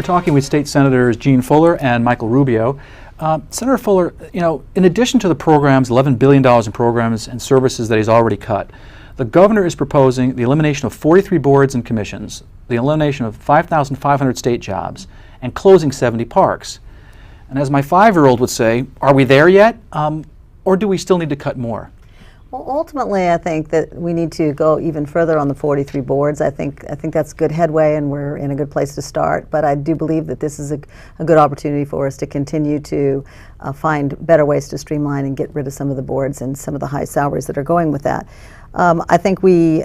We're talking with State Senators Gene Fuller and Michael Rubio. Senator Fuller, in addition to the programs, $11 billion in programs and services that he's already cut, the governor is proposing the elimination of 43 boards and commissions, the elimination of 5,500 state jobs, and closing 70 parks. And as my 5-year-old would say, are we there yet? Or do we still need to cut more? Well, ultimately, I think that we need to go even further on the 43 boards. I think that's good headway, and we're in a good place to start. But I do believe that this is a good opportunity for us to continue to find better ways to streamline and get rid of some of the boards and some of the high salaries that are going with that. I think we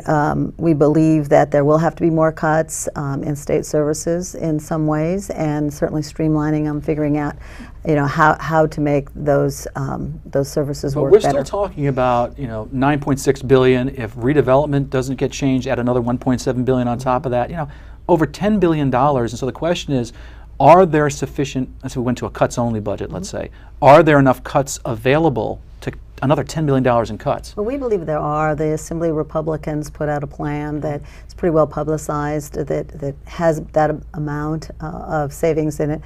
believe that there will have to be more cuts in state services in some ways, and certainly streamlining them, figuring out, how to make those services work better. But we're still talking about, $9.6 billion. If redevelopment doesn't get changed, add another $1.7 billion on top of that. Over $10 billion. And so the question is, are there sufficient? So we went to a cuts-only budget. Let's say, are there enough cuts available to another $10 billion in cuts? Well, we believe there are. The Assembly Republicans put out a plan that is pretty well publicized that has that amount of savings in it.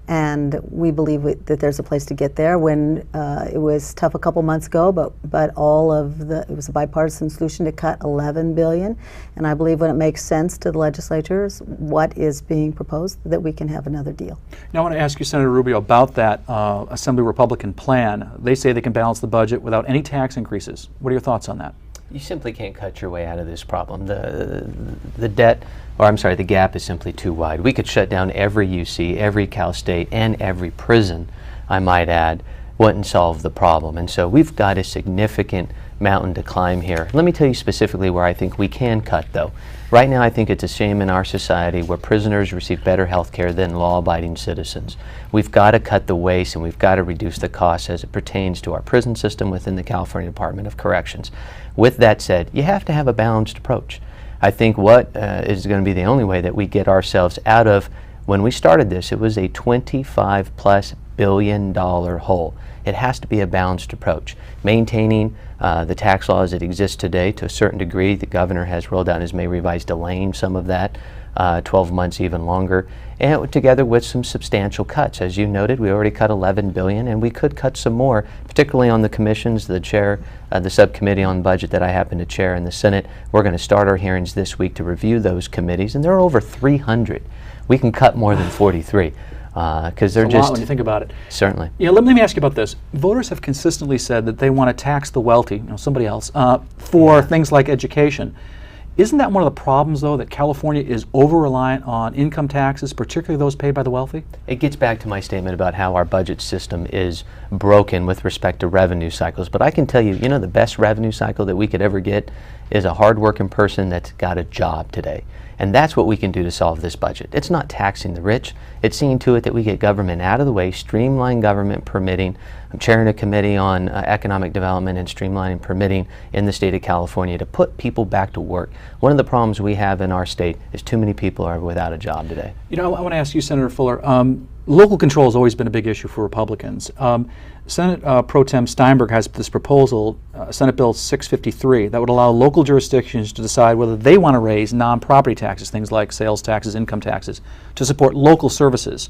And we believe that there's a place to get there. When it was tough a couple months ago, but it was a bipartisan solution to cut $11 billion. And I believe when it makes sense to the legislatures what is being proposed, that we can have another deal. Now I want to ask you, Senator Rubio, about that Assembly Republican plan. They say they can balance the budget without any tax increases. What are your thoughts on that? You simply can't cut your way out of this problem. The gap is simply too wide. We could shut down every UC, every Cal State, and every prison, I might add, wouldn't solve the problem. And so we've got a significant mountain to climb here. Let me tell you specifically where I think we can cut, though. Right now, I think it's a shame in our society where prisoners receive better health care than law-abiding citizens. We've got to cut the waste, and we've got to reduce the costs as it pertains to our prison system within the California Department of Corrections. With that said, you have to have a balanced approach. I think what is going to be the only way that we get ourselves out of, when we started this, it was a $25+ billion hole. It has to be a balanced approach. Maintaining the tax laws that exist today to a certain degree. The governor has rolled out his May revise delaying some of that, 12 months even longer, and together with some substantial cuts. As you noted, we already cut $11 billion, and we could cut some more, particularly on the commissions. The chair, the subcommittee on budget that I happen to chair in the Senate, we're going to start our hearings this week to review those committees, and there are over 300. We can cut more than 43. Because they're just a lot when you think about it. Certainly. Let me ask you about this. Voters have consistently said that they want to tax the wealthy, somebody else, for things like education. Isn't that one of the problems, though, that California is over-reliant on income taxes, particularly those paid by the wealthy? It gets back to my statement about how our budget system is broken with respect to revenue cycles. But I can tell you, the best revenue cycle that we could ever get is a hard-working person that's got a job today. And that's what we can do to solve this budget. It's not taxing the rich. It's seeing to it that we get government out of the way, streamline government permitting. I'm chairing a committee on economic development and streamlining permitting in the state of California to put people back to work. One of the problems we have in our state is too many people are without a job today. I want to ask you, Senator Fuller, local control has always been a big issue for Republicans. Senate Pro Tem Steinberg has this proposal, Senate Bill 653, that would allow local jurisdictions to decide whether they want to raise non-property taxes, things like sales taxes, income taxes, to support local services.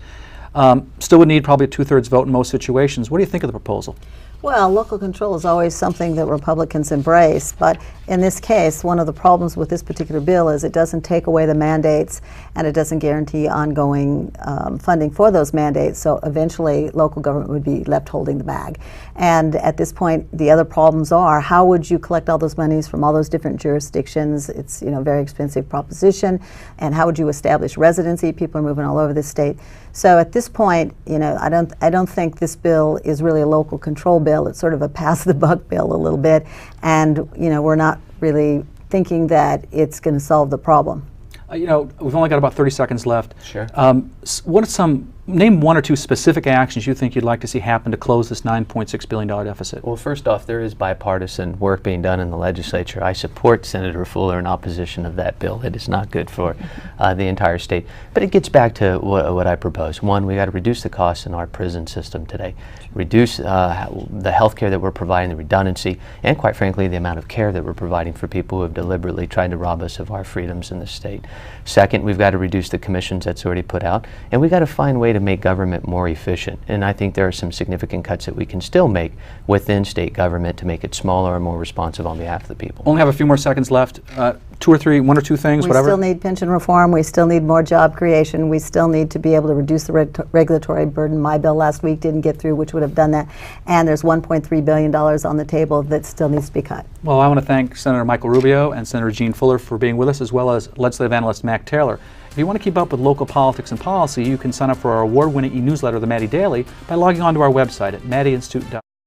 Still would need probably a 2/3 vote in most situations. What do you think of the proposal? Well, local control is always something that Republicans embrace, but in this case, one of the problems with this particular bill is it doesn't take away the mandates and it doesn't guarantee ongoing funding for those mandates, so eventually local government would be left holding the bag. And at this point, the other problems are, how would you collect all those monies from all those different jurisdictions? It's a very expensive proposition. And how would you establish residency? People are moving all over the state. So at this point, I don't think this bill is really a local control bill. It's sort of a pass the buck bill a little bit, and we're not really thinking that it's going to solve the problem. We've only got about 30 seconds left. Sure. What are some name one or two specific actions you think you'd like to see happen to close this $9.6 billion deficit. Well, first off, there is bipartisan work being done in the legislature. I support Senator Fuller in opposition of that bill. It is not good for the entire state. But it gets back to what I propose. One, we got to reduce the costs in our prison system today, reduce the health care that we're providing, the redundancy, and quite frankly, the amount of care that we're providing for people who have deliberately tried to rob us of our freedoms in the state. Second, we've got to reduce the commissions that's already put out, and we've got to find a way to make government more efficient. And I think there are some significant cuts that we can still make within state government to make it smaller and more responsive on behalf of the people. Only have a few more seconds left. One or two things, We whatever. still need pension reform. We still need more job creation. We still need to be able to reduce the regulatory burden. My bill last week didn't get through, which would have done that. And there's $1.3 billion on the table that still needs to be cut. Well, I want to thank Senator Michael Rubio and Senator Gene Fuller for being with us, as well as legislative analyst Mac Taylor. If you want to keep up with local politics and policy, you can sign up for our award-winning e-newsletter, the Maddy Daily, by logging on to our website at maddyinstitute.org.